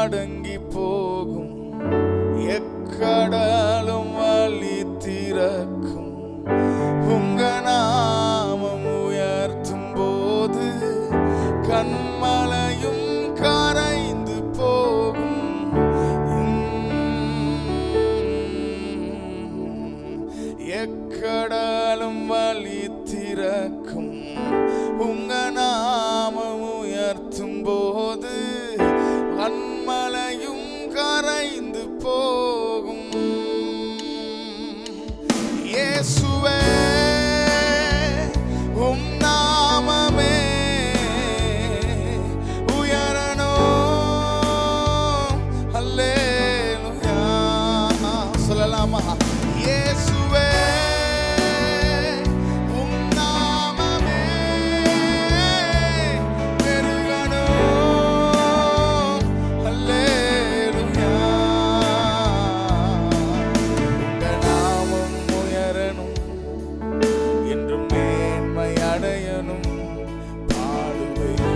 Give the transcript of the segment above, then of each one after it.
அடங்கி போகும், எக்கடலும் வழி திறக்கும். உங்க நாமம் உயர்த்தும் போது கண்மலையும் கரைந்து போகும். எக்கடலும் வழி திறக்கும், உங்க நாமம் உயர்த்தும் போது கண்மலையும் கரைந்து போகும். இயேசுவே உம் நாமமே உயரணும். அல்லேலூயா சொல்லலாமா? இயேசுவே உம் நாமமே பெருகணும். அல்லேலூயா உங்க நாமம் உயரணும், என்றும் மேன்மை அடையணும். பாடுவோம்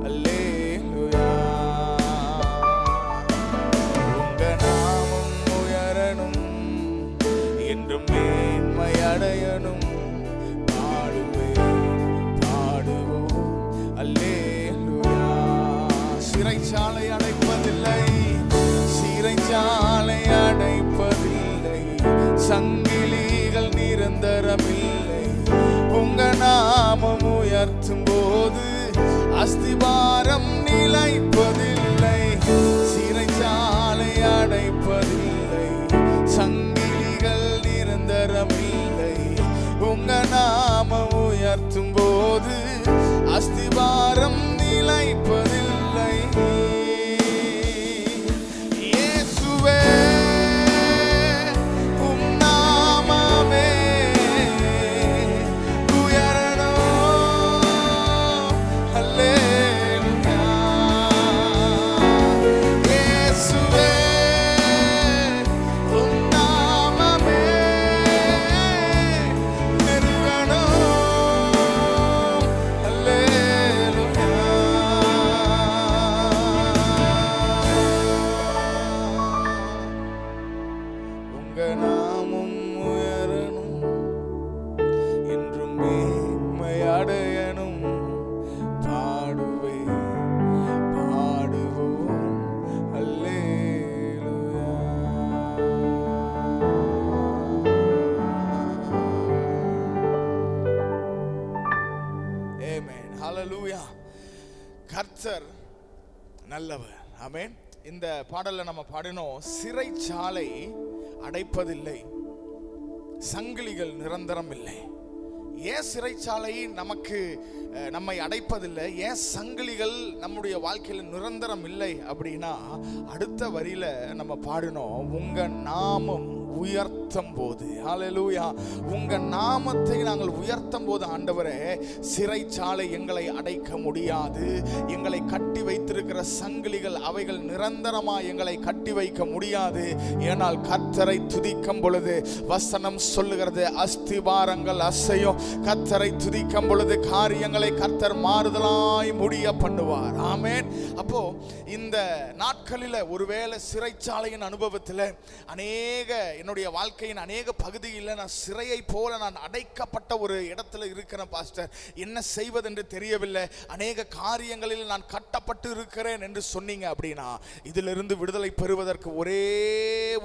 அல்லேலூயா. உங்க நாமம் உயரணும், என்றும் மேன்மை அடையணும். பாடுவோம் அல்லேலூயா. சிறைச்சாலை அடைப்பதில்லை, சிறைச்சாலை அடைப்பதில்லை, சங்கிலிகள் நிரந்தரமில்லை. உங்க நாமம் உயர்த்தும் போது அஸ்திபாரம் நிலைப்பதில்லை. சிறைச்சாலை அடைப்பதில்லை, சங்கிலிகள் நிரந்தரமில்லை. உங்க நாமம் உயர்த்தும் போது அஸ்திபாரம் நிலைப்பதில்லை. இயேசுவே உம் நாமமே உயரணும். அல்லேலூயா. இயேசுவே உம் நாமமே பெருகணும். அல்லேலூயா. உங்க நாமம் உயரணும், என்றும் மேன்மை அடையணும். பாடுவோம் அல்லேலூயா. ஆமென். ஹல்லேலூயா. கர்த்தர் நல்லவர். ஆமென். இந்த பாடல்ல நம்ம பாடினோம், சிறைச்சாலை அடைப்பதில்லை, சங்கிலிகள் நிரந்தரம் இல்லை. ஏன் சிறைச்சாலை நம்மை அடைப்பதில்லை, ஏன் சங்கிலிகள் நம்முடைய வாழ்க்கையில் நிரந்தரம் இல்லை அப்படின்னா, அடுத்த வரியில நம்ம பாடினோம், உங்க நாமம் உயர்த்தும் போது. ஹல்லேலூயா. உங்க நாமத்தை நாங்கள் உயர்த்தும் போது ஆண்டவரே, சிறைச்சாலை எங்களை அடைக்க முடியாது. எங்களை கட்டி வைத்திருக்கிற சங்கிலிகள் அவைகள் நிரந்தரமா எங்களை கட்டி வைக்க முடியாது. ஏனால் கர்த்தரை துதிக்கும் பொழுது வசனம் சொல்லுகிறது, அஸ்திபாரங்கள் அசையும். கர்த்தரை துதிக்கும் பொழுது காரியங்களை கர்த்தர் மாறுதலாய் முடிய பண்ணுவார். ஆமென். அப்போ இந்த நாட்களில் ஒருவேளை சிறைச்சாலையின் அனுபவத்தில் என்னுடைய வாழ்க்கையின் அநேக பகுதியில் நான் சிறையை போல நான் அடைக்கப்பட்ட ஒரு இடத்துல இருக்கிறேன் பாஸ்டர், என்ன செய்வதென்று தெரியவில்லை, அநேக காரியங்களில் நான் கட்டப்பட்டு இருக்கிறேன் என்று சொன்னீங்க அப்படின்னா, இதிலிருந்து விடுதலை பெறுவதற்கு ஒரே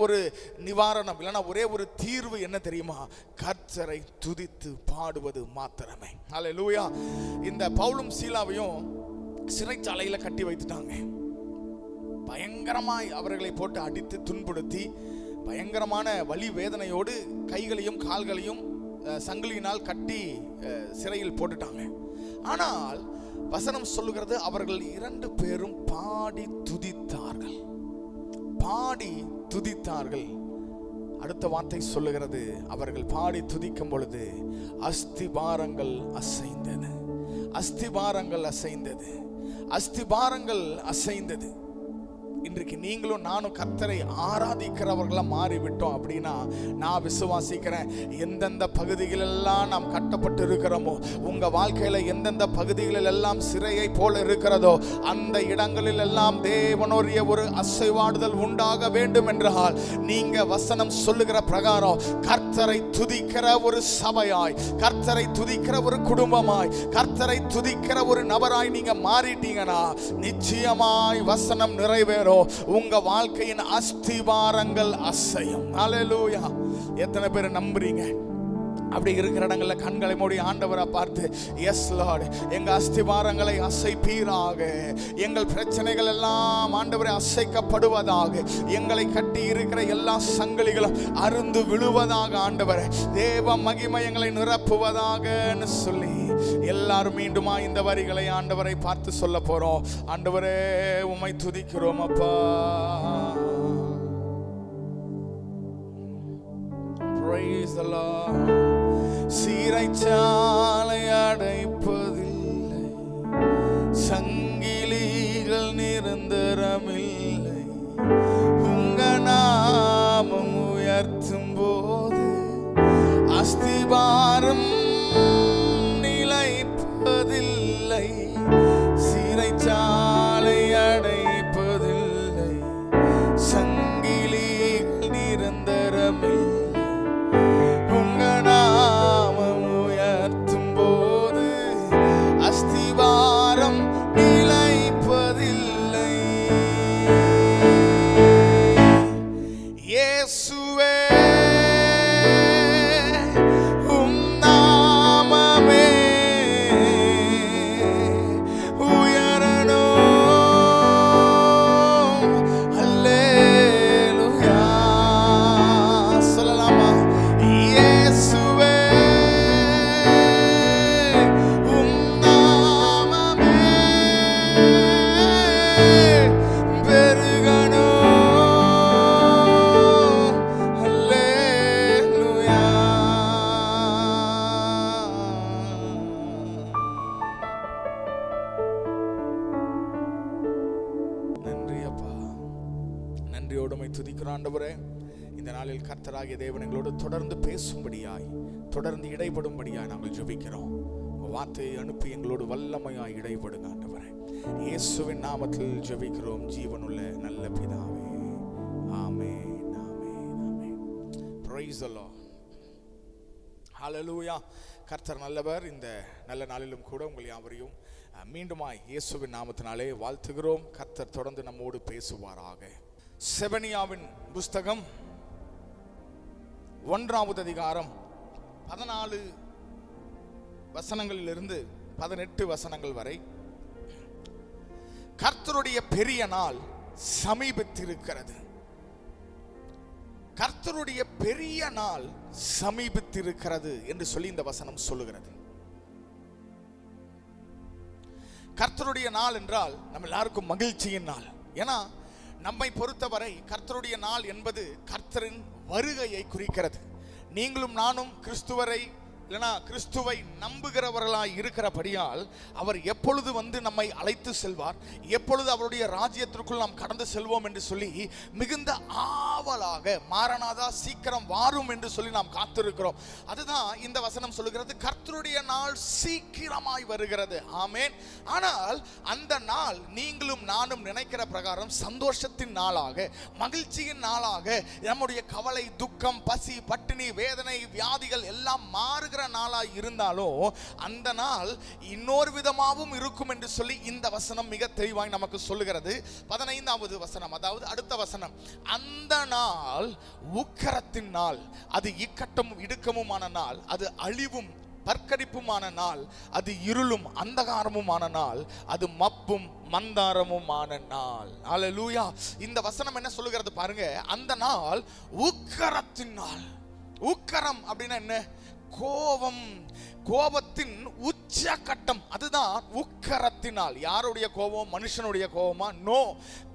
ஒரு நிவாரணம் இல்லைன்னா ஒரே ஒரு தீர்வு என்ன தெரியுமா? கர்த்தரை துதித்து பாடுவது மாத்திரமே. ஹல்லேலூயா. இந்த பவுலும் சீலாவையும் சிறைச்சாலையில கட்டி வைத்துட்டாங்க. பயங்கரமாய் அவர்களை போட்டு அடித்து துன்புறுத்தி பயங்கரமான வலி வேதனையோடு கைகளையும் கால்களையும் சங்கிலியினால் கட்டி சிறையில் போட்டுட்டாங்க. ஆனால் வசனம் சொல்லுகிறது, அவர்கள் 2 பேரும் பாடி துதித்தார்கள். பாடி துதித்தார்கள். அடுத்த வார்த்தை சொல்லுகிறது, அவர்கள் பாடி துதிக்கும் பொழுது அஸ்திபாரங்கள் அசைந்தது. அஸ்திபாரங்கள் அசைந்தது. அஸ்திபாரங்கள் அசைந்தது. இன்றைக்கு நீங்களும் நானும் கர்த்தரை ஆராதிக்கிறவர்களா மாறிவிட்டோம் அப்படின்னா நான் விசுவாசிக்கிறேன், எந்தெந்த பகுதிகளெல்லாம் நாம் கட்டப்பட்டு இருக்கிறோமோ, உங்க வாழ்க்கையில எந்தெந்த பகுதிகளில் எல்லாம் சிறையை போல இருக்கிறதோ அந்த இடங்களில் எல்லாம் தேவனுடைய ஒரு அசைவாடுதல் உண்டாக வேண்டும் என்றால் நீங்க வசனம் சொல்லுகிற பிரகாரம் கர்த்தரை துதிக்கிற ஒரு சபையாய், கர்த்தரை துதிக்கிற ஒரு குடும்பமாய், கர்த்தரை துதிக்கிற ஒரு நபராய் நீங்க மாறிட்டீங்கன்னா நிச்சயமாய் வசனம் நிறைவேறும். உங்க வாழ்க்கையின் அஸ்திவாரங்கள் அசையும். ஹல்லேலூயா. எத்தனை பேர் நம்புறீங்க? அப்படி இருக்கிற இடங்கள்ல கண்களை மூடி ஆண்டவரை பார்த்து, எஸ் லார்ட், எங்க அஸ்திவாரங்களை அசைப்பீராக, எங்கள் பிரச்சனைகள் எல்லாம் ஆண்டவரை அசைக்கப்படுவதாக, எங்களை கட்டி இருக்கிற எல்லா சங்கிலிகளும் அருந்து விழுவதாக, ஆண்டவரை தேவ மகிமை எங்களை நிரப்புவதாக சொல்லி எல்லாரும் மீண்டுமா இந்த வரிகளை ஆண்டவரை பார்த்து சொல்ல போறோம். ஆண்டவரே உம்மை துதிக்கிறோம் அப்பா. Praise the Lord. சிறைச்சாலை அடைப்பதில்லை, சங்கிலிகள் நிரந்தரமில்லை, உங்க நாமம் உயர்த்தும் போது அஸ்திவாரம் நிலைப்பதில்லை, சிறைச்சாலை அடைப்பதில்லை, சங்கிலிகள் நிரந்தரமில்லை, உங்க நாமம் உயர்த்தும் போது அஸ்திவாரம் நிலைப்பதில்லை. இயேசுவே உம் நாமமே உயரணும். அல்லேலூயா. சொல்லலாமா? இயேசுவே உம் நாமமே பெருகணும். அல்லேலூயா. நன்றி அப்பா, நன்றியோடு உம்மை துதிக்கிறோம் ஆண்டவரே. இந்த நாளில் கர்த்தராகிய தேவன் எங்களோடு தொடர்ந்து பேசும்படியாய், தொடர்ந்து இடைபடும்படியாய் நாங்கள் ஜெபிக்கிறோம். உங்கள் வார்த்தையை அனுப்பி எங்களோடு வல்லமையாய் இடைபடுங்க ஆண்டவரே. இயேசுவின் நாமத்தில் ஜெபிக்கிறோம் ஜீவனுள்ள நல்ல பிதாவே. ஆமென், ஆமென், ஆமென். Praise the Lord. ஹல்லேலூயா. கர்த்தர் நல்லவர். இந்த நல்ல நாளிலும் கூட உங்கள் யாவரையும் மீண்டுமாய் இயேசுவின் நாமத்தினாலே வாழ்த்துகிறோம். கர்த்தர் தொடர்ந்து நம்மோடு பேசுவாராக. செபனியாவின் புஸ்தகம் 1வது அதிகாரம் 14 வசனங்களிலிருந்து 18 வசனங்கள் வரை, கர்த்தருடைய பெரிய நாள் சமீபித்திருக்கிறது, கர்த்தருடைய பெரிய நாள் சமீபித்திருக்கிறது என்று சொல்லி இந்த வசனம் சொல்லுகிறது. கர்த்தருடைய நாள் என்றால் நம்ம எல்லாருக்கும் மகிழ்ச்சியின் நாள். ஏன்னா நம்மை பொறுத்தவரை கர்த்தருடைய நாள் என்பது கர்த்தரின் வருகையை குறிக்கிறது. நீங்களும் நானும் கிறிஸ்துவரை இல்லைனா கிறிஸ்துவை நம்புகிறவர்களாய் இருக்கிறபடியால் அவர் எப்பொழுது வந்து நம்மை அழைத்து செல்வார், எப்பொழுது அவருடைய ராஜ்யத்திற்குள் நாம் கடந்து செல்வோம் என்று சொல்லி மிகுந்த ஆவலாக, மாரநாதா சீக்கிரம் வாரும் என்று சொல்லி நாம் காத்திருக்கிறோம். அதுதான் இந்த வசனம் சொல்லுகிறது, கர்த்தருடைய நாள் சீக்கிரமாய் வருகிறது. ஆமென். ஆனால் அந்த நாள் நீங்களும் நானும் நினைக்கிற பிரகாரம் சந்தோஷத்தின் நாளாக, மகிழ்ச்சியின் நாளாக, நம்முடைய கவலை, துக்கம், பசி, பட்டினி, வேதனை, வியாதிகள் எல்லாம் மாறுகிற நாளாய் இருந்தாலும் அந்த நாள் இன்னொரு விதமாகவும் இருக்கும் என்று சொல்லி இந்த வசனம் மிக தெளிவாய் நமக்கு சொல்லுகிறது. 15வது வசனம், அதாவது அடுத்த வசனம், அந்த நாள் உக்கரத்தின் நாள், அது இக்கட்டமும் இடுக்கமுமான நாள், அது அழிவும் பற்கடிப்புமான நாள், அது இருளும் அந்தகாரமுமான நாள், அது மப்பும் மந்தாரமுமான நாள். அல்லேலூயா. இந்த வசனம் என்ன சொல்லுகிறது பாருங்க, அந்த நாள் உக்கரத்தின் நாள். உக்கரம் அப்படின்னா என்ன? கோபம், கோபத்தின் உச்சகட்டம், அதுதான் உக்கரத்தினால். யாருடைய கோபம்? மனுஷனுடைய கோபமா? நோ,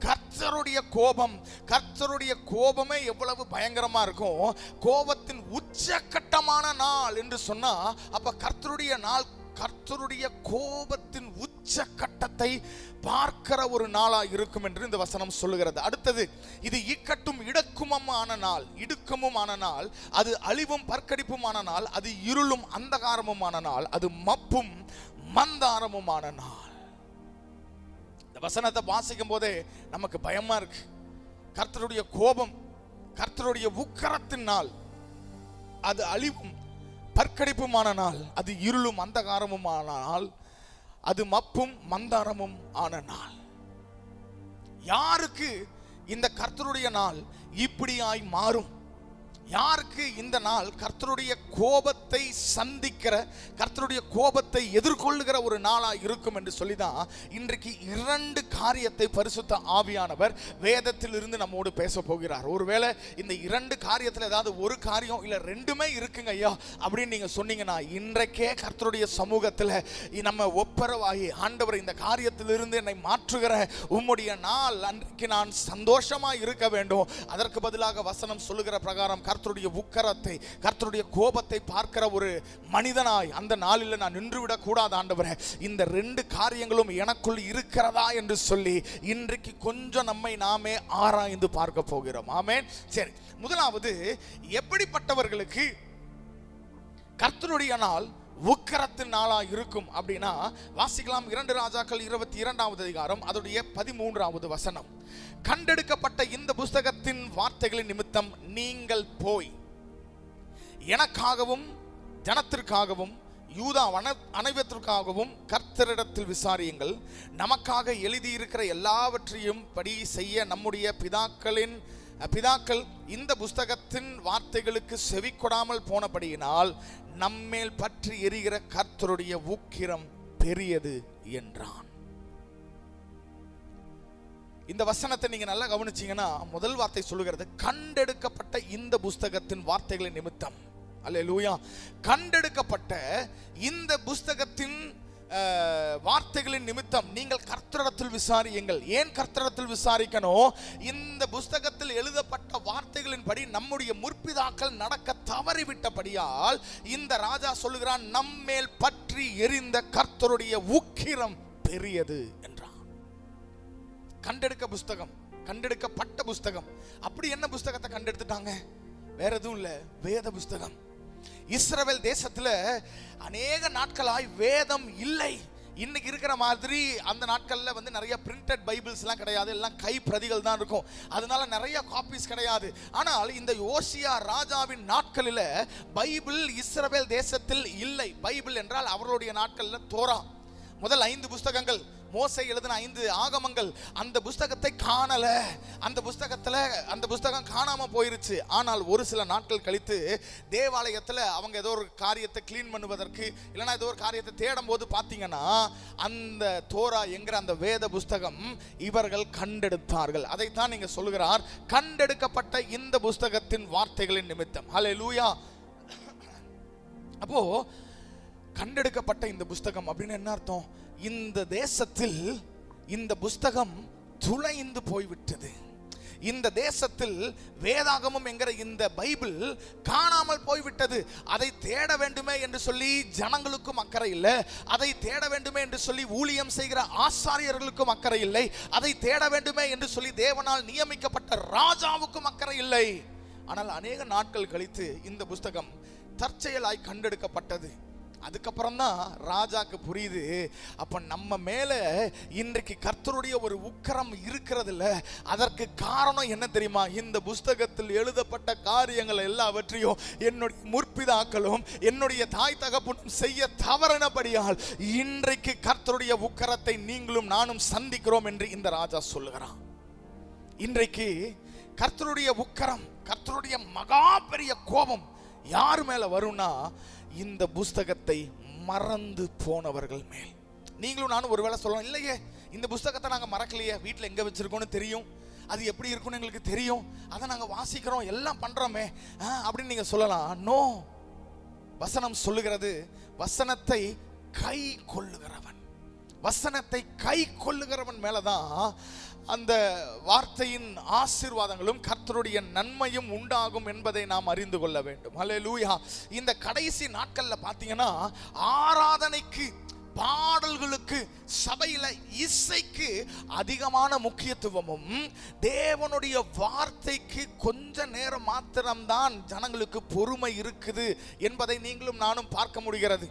கர்த்தருடைய கோபம். கர்த்தருடைய கோபமே எவ்வளவு பயங்கரமா இருக்கும். கோபத்தின் உச்சகட்டமான நாள் என்று சொன்னா அப்ப கர்த்தருடைய நாள், கர்த்தருடைய கோபத்தின் உச்சகட்டத்தை பார்க்கிற ஒரு நாளா இருக்கும் என்று இந்த வசனம் சொல்லுகிறது. அடுத்தது, இது இக்கட்டும் இடுக்கமுமான நாள், அது அழிவும் பற்கடிப்புமான நாள், அது இருளும் அந்தகாரமுமான நாள், அது மப்பும் மந்தாரமுமான நாள். இந்த வசனத்தை வாசிக்கும் போதே நமக்கு பயமா இருக்கு. கர்த்தருடைய கோபம், கர்த்தருடைய உக்கிரத்தின் நாள், அது அழிவும் பற்கடிப்புமான நாள், அது இருளும் அந்தகாரமுமான நாள், அது மப்பும் மந்தாரமும் ஆன நாள். யாருக்கு இந்த கர்த்தருடைய நாள் இப்படியாய் மாறும்? யாருக்கு இந்த நாள் கர்த்தருடைய கோபத்தை சந்திக்கிற, கர்த்தருடைய கோபத்தை எதிர்கொள்ளுகிற ஒரு நாளா இருக்கும் என்று சொல்லிதான் இன்றைக்கு 2 காரியத்தை பரிசுத்த ஆவியானவர் வேதத்தில் இருந்து நம்மோடு பேச போகிறார். ஒருவேளை இந்த 2 காரியத்தில் ஏதாவது ஒரு காரியம் இல்ல 2மே இருக்குங்க ஐயா அப்படின்னு நீங்க சொன்னீங்கன்னா, இன்றைக்கே கர்த்தருடைய சமூகத்தில் நம்ம ஒப்பரவாகி, ஆண்டவர் இந்த காரியத்திலிருந்து என்னை மாற்றுகிற உம்முடைய நாள் அன்றைக்கு நான் சந்தோஷமா இருக்க வேண்டும். அதற்கு பதிலாக வசனம் சொல்லுகிற பிரகாரம் கர்த்தருடைய உக்கிரத்தை, கர்த்தருடைய கோபத்தை பார்க்கிற ஒரு மனிதனாய் அந்த நாளில் நான் நின்றுவிடக் கூடாது ஆண்டவரே. இந்த 2 காரியங்களும் எனக்குள் இருக்கிறதா என்று சொல்லி இன்றைக்கு கொஞ்சம் நம்மை நாமே ஆராய்ந்து பார்க்க போகிறோம். ஆமென். சரி, முதலாவது, எப்படிப்பட்டவர்களுக்கு கர்த்தருடைய நாள் உக்கிரத்தின் நாளா இருக்கும் அப்படின்னா வாசிக்கலாம். 2 ராஜாக்கள் 22வது அதிகாரம் அதோடைய 13வது வசனம். கண்டெடுக்கப்பட்ட இந்த புஸ்தகத்தின் வார்த்தைகளின் நிமித்தம் நீங்கள் போய் எனக்காகவும் ஜனத்திற்காகவும் யூதா அனைவத்திற்காகவும் கர்த்தரிடத்தில் விசாரியுங்கள். நமக்காக எழுதியிருக்கிற எல்லாவற்றையும் படி செய்ய நம்முடைய பிதாக்கள் இந்த புஸ்தகத்தின் வார்த்தைகளுக்கு செவி கொடாமல் போனபடியினால் நம்மேல் பற்றி எரிகிற கர்த்தருடைய உக்கிரம் பெரியது என்றான். இந்த வசனத்தை நீங்க நல்லா கவனிச்சீங்கன்னா முதல் வார்த்தை சொல்லுகிறது, கண்டெடுக்கப்பட்ட இந்த புஸ்தகத்தின் வார்த்தைகளின் நிமித்தம். அல்லேலூயா. கண்டெடுக்கப்பட்ட இந்த புஸ்தகத்தின் வார்த்தைகளின் நிமித்தம் நீங்கள் கர்த்தரிடத்தில் விசாரியுங்கள். ஏன் கர்த்தரிடத்தில் விசாரிக்கணும்? இந்த புஸ்தகத்தில் எழுதப்பட்ட வார்த்தைகளின் படி நம்முடைய முற்பிதாக்கள் நடக்க தவறிவிட்டபடியால் இந்த ராஜா சொல்லுகிறான், நம்மேல் பற்றி எரிந்த கர்த்தருடைய உக்கிரம் பெரியது என்றான். கண்டெடுக்கப்பட்ட புஸ்தகம். அப்படி என்ன புஸ்தகத்தை கண்டெடுத்துட்டாங்க? வேற எதுவும் இல்ல, வேத புஸ்தகம். இஸ்ரவேல் தேசத்துல அநேக நாட்களாய் வேதம் இல்லை. இன்னைக்கு இருக்கிற மாதிரி அந்த நாட்கள்ல நிறைய பிரிண்டட் பைபிள்ஸ் எல்லாம் கிடையாது, எல்லாம் கை பிரதிகள் தான் இருக்கும். அதனால நிறைய காப்பீஸ் கிடையாது. ஆனால் இந்த யோசியா ராஜாவின் நாட்களில பைபிள் இஸ்ரவேல் தேசத்தில் இல்லை. பைபிள் என்றால் அவர்களுடைய நாட்கள்ல தோரா, முதல் 5 புஸ்தகங்கள், மோசே எழுதின 5 ஆகமங்கள், அந்த புஸ்தகத்தை காணல. அந்த புஸ்தகம் காணாம போயிருச்சு. ஆனால் ஒரு சில நாட்கள் கழித்து தேவாலயத்தில் அவங்க ஏதோ ஒரு காரியத்தை கிளீன் பண்ணுவதற்கு இல்லைன்னா ஏதோ ஒரு காரியத்தை தேடும் போது பார்த்தீங்கன்னா அந்த தோரா என்கிற அந்த வேத புஸ்தகம் இவர்கள் கண்டெடுத்தார்கள். அதைத்தான் நீங்க சொல்லுகிறார், கண்டெடுக்கப்பட்ட இந்த புஸ்தகத்தின் வார்த்தைகளின் நிமித்தம். ஹல்லேலூயா. அப்போ கண்டெடுக்கப்பட்ட இந்த புஸ்தகம் அப்படின்னு என்ன அர்த்தம்? இந்த தேசத்தில் இந்த புஸ்தகம் துளைந்து போய்விட்டது. இந்த தேசத்தில் வேதாகமம் என்கிற இந்த பைபிள் காணாமல் போய்விட்டது. அதை தேட வேண்டுமே என்று சொல்லி ஜனங்களுக்கும் அக்கறை இல்லை. அதை தேட வேண்டுமே என்று சொல்லி ஊழியம் செய்கிற ஆசாரியர்களுக்கும் அக்கறை இல்லை. அதை தேட வேண்டுமே என்று சொல்லி தேவனால் நியமிக்கப்பட்ட ராஜாவுக்கும் அக்கறை இல்லை. ஆனால் அநேக நாட்கள் கழித்து இந்த புஸ்தகம் தற்செயலாய் கண்டெடுக்கப்பட்டது. அதுக்கப்புறம் தான் ராஜாக்கு புரியுது, அப்ப நம்ம மேல இன்றைக்கு கர்த்தருடைய ஒரு உக்கிரம் இருக்கிறது இல்ல, அதற்கு காரணம் என்ன தெரியுமா? இந்த புஸ்தகத்தில் எழுதப்பட்ட காரியங்கள் எல்லாவற்றையும் என்னுடைய முற்பிதாக்களும் என்னுடைய தாய் தகப்பனும் செய்ய தவறினபடியால் இன்றைக்கு கர்த்தருடைய உக்கிரத்தை நீங்களும் நானும் சந்திக்கிறோம் என்று இந்த ராஜா சொல்லுகிறான். இன்றைக்கு கர்த்தருடைய உக்கிரம், கர்த்தருடைய மகா பெரிய கோபம் யார் மேல வரும்னா, இந்த புஸ்தகத்தை மறந்து போனவர்கள் மேல். நீங்களும் நானும் ஒருவேளை சொல்லலாம், இல்லையே இந்த புஸ்தகத்தை நாங்கள் மறக்கலையே, வீட்டில் எங்கே வச்சிருக்கோன்னு தெரியும், அது எப்படி இருக்குன்னு எங்களுக்கு தெரியும், அதை நாங்கள் வாசிக்கிறோம், எல்லாம் பண்ணுறோமே அப்படின்னு நீங்கள் சொல்லலாம். நோ, வசனம் சொல்லுகிறது, வசனத்தை கை கொள்ளுகிறவன், வசனத்தை கை கொள்ளுகிறவன் மேலதான் அந்த வார்த்தையின் ஆசீர்வாதங்களும் கர்த்தருடைய நன்மையும் உண்டாகும் என்பதை நாம் அறிந்து கொள்ள வேண்டும். ஹல்லேலூயா. இந்த கடைசி நாட்கள்ல பார்த்தீங்கன்னா ஆராதனைக்கு, பாடல்களுக்கு சபையில இசைக்கு அதிகமான முக்கியத்துவமும் தேவனுடைய வார்த்தைக்கு கொஞ்ச நேரம் மாத்திரம்தான் ஜனங்களுக்கு பொறுமை இருக்குது என்பதை நீங்களும் நானும் பார்க்க முடிகிறது.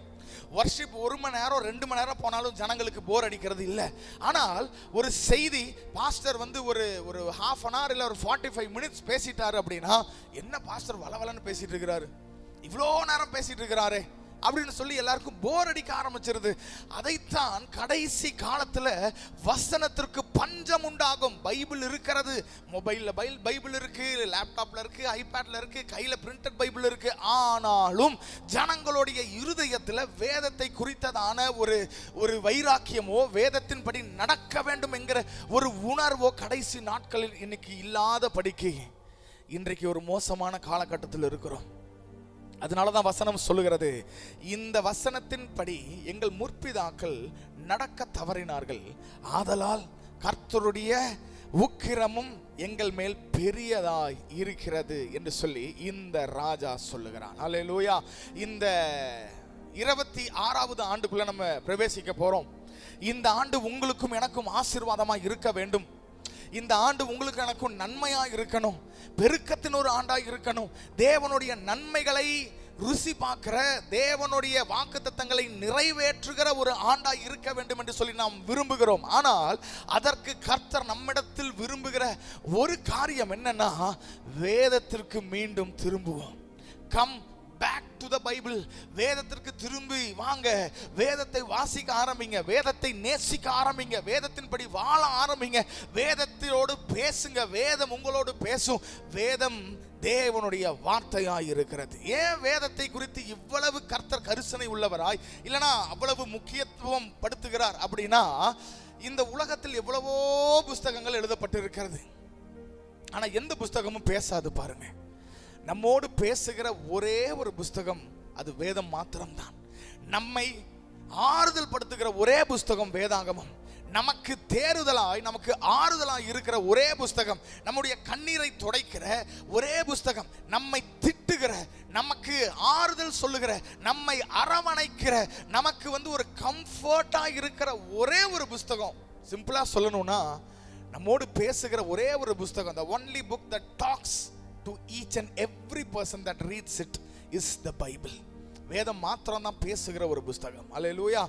வர்ஷிப் 1 மணி நேரம் 2 மணி நேரம் போனாலும் ஜனங்களுக்கு போர் அடிக்கிறது இல்லை. ஆனால் ஒரு செய்தி பாஸ்டர் வந்து ஒரு ஹாஃப் அன் ஹவர் இல்லை ஒரு 45 மினிட்ஸ் பேசிட்டாரு அப்படின்னா, என்ன பாஸ்டர் வளவலன்னு பேசிட்டு இருக்கிறாரு, இவ்வளோ நேரம் பேசிட்டு இருக்கிறாரு அப்படின்னு சொல்லி எல்லாருக்கும் போர் அடிக்க ஆரம்பிச்சிருது. அதைத்தான் கடைசி காலத்துல வசனத்திற்கு பஞ்சம் உண்டாகும். பைபிள் இருக்கிறது, மொபைல்ல பைபிள் இருக்கு, லேப்டாப்ல இருக்கு, ஐபேட்ல இருக்கு, கையில பிரிண்டட் பைபிள் இருக்கு. ஆனாலும் ஜனங்களுடைய இருதயத்துல வேதத்தை குறித்ததான ஒரு வைராக்கியமோ வேதத்தின்படி நடக்க வேண்டும் என்கிற ஒரு உணர்வோ கடைசி நாட்களில் இன்னைக்கு இல்லாத படிக்கு இன்றைக்கு ஒரு மோசமான காலகட்டத்தில் இருக்கிறோம். அதனாலதான் வசனம் சொல்லுகிறது, இந்த வசனத்தின்படி எங்கள் முற்பிதாக்கள் நடக்க தவறினார்கள், ஆதலால் கர்த்தருடைய உக்கிரமும் எங்கள் மேல் பெரியதாய் இருக்கிறது என்று சொல்லி இந்த ராஜா சொல்லுகிறான். அல்லேலூயா. இந்த 26வது ஆண்டுக்குள்ள நம்ம பிரவேசிக்க போறோம். இந்த ஆண்டு உங்களுக்கும் எனக்கும் ஆசீர்வாதமா இருக்க வேண்டும். இந்த ஆண்டு உங்களுக்கு எனக்கும் நன்மையா இருக்கணும், பெருக்கத்தின் ஒரு ஆண்டா இருக்கணும். தேவனுடைய நன்மைகளை ருசி பார்க்கிற, தேவனுடைய வாக்குத்தத்தங்களை நிறைவேற்றுகிற ஒரு ஆண்டா இருக்க வேண்டும் என்று சொல்லி நாம் விரும்புகிறோம். ஆனால் அதற்கு கர்த்தர் நம்மிடத்தில் விரும்புகிற ஒரு காரியம் என்னன்னா, வேதத்திற்கு மீண்டும் திரும்புவோம். Come back to the Bible. வேதத்திற்கு திரும்பி வாங்க, வேதத்தை வாசிக்க ஆரம்பிங்க, வேதத்தை நேசிக்க ஆரம்பிங்க, வேதத்தின்படி வாழ ஆரம்பிங்க, வேதத்தோடு பேசுங்க, வேதம் உங்களோடு பேசும். வேதம் தேவனுடைய வார்த்தையாய் இருக்கிறது. ஏன் வேதத்தை குறித்து இவ்வளவு கர்த்தர் கரிசனை உள்ளவராய், இல்லனா அவ்வளவு முக்கியத்துவம் படுத்துகிறார் அப்படின்னா, இந்த உலகத்தில் எவ்வளவோ புஸ்தகங்கள் எழுதப்பட்டிருக்கிறது, ஆனா எந்த புஸ்தகமும் பேசாது பாருங்க. நம்மோடு பேசுகிற ஒரே ஒரு புஸ்தகம் அது வேதம் மாத்திரம்தான். நம்மை ஆறுதல் படுத்துகிற ஒரே புஸ்தகம் வேதாகமம். நமக்கு தேறுதலாய், நமக்கு ஆறுதலாய் இருக்கிற ஒரே புஸ்தகம், நம்முடைய கண்ணீரை துடைக்கிற ஒரே புஸ்தகம், நம்மை திட்டுகிற, நமக்கு ஆறுதல் சொல்லுகிற, நம்மை அரவணைக்கிற, நமக்கு ஒரு கம்ஃபர்ட்டா இருக்கிற ஒரே ஒரு புஸ்தகம். சிம்பிளா சொல்லணும்னா, நம்மோடு பேசுகிற ஒரே ஒரு புஸ்தகம், the only book that talks to each and every person that reads it is the Bible. வேதம் மாத்திரம் தான் பேசுகிற ஒரு புஸ்தகம். அல்லேலூயா.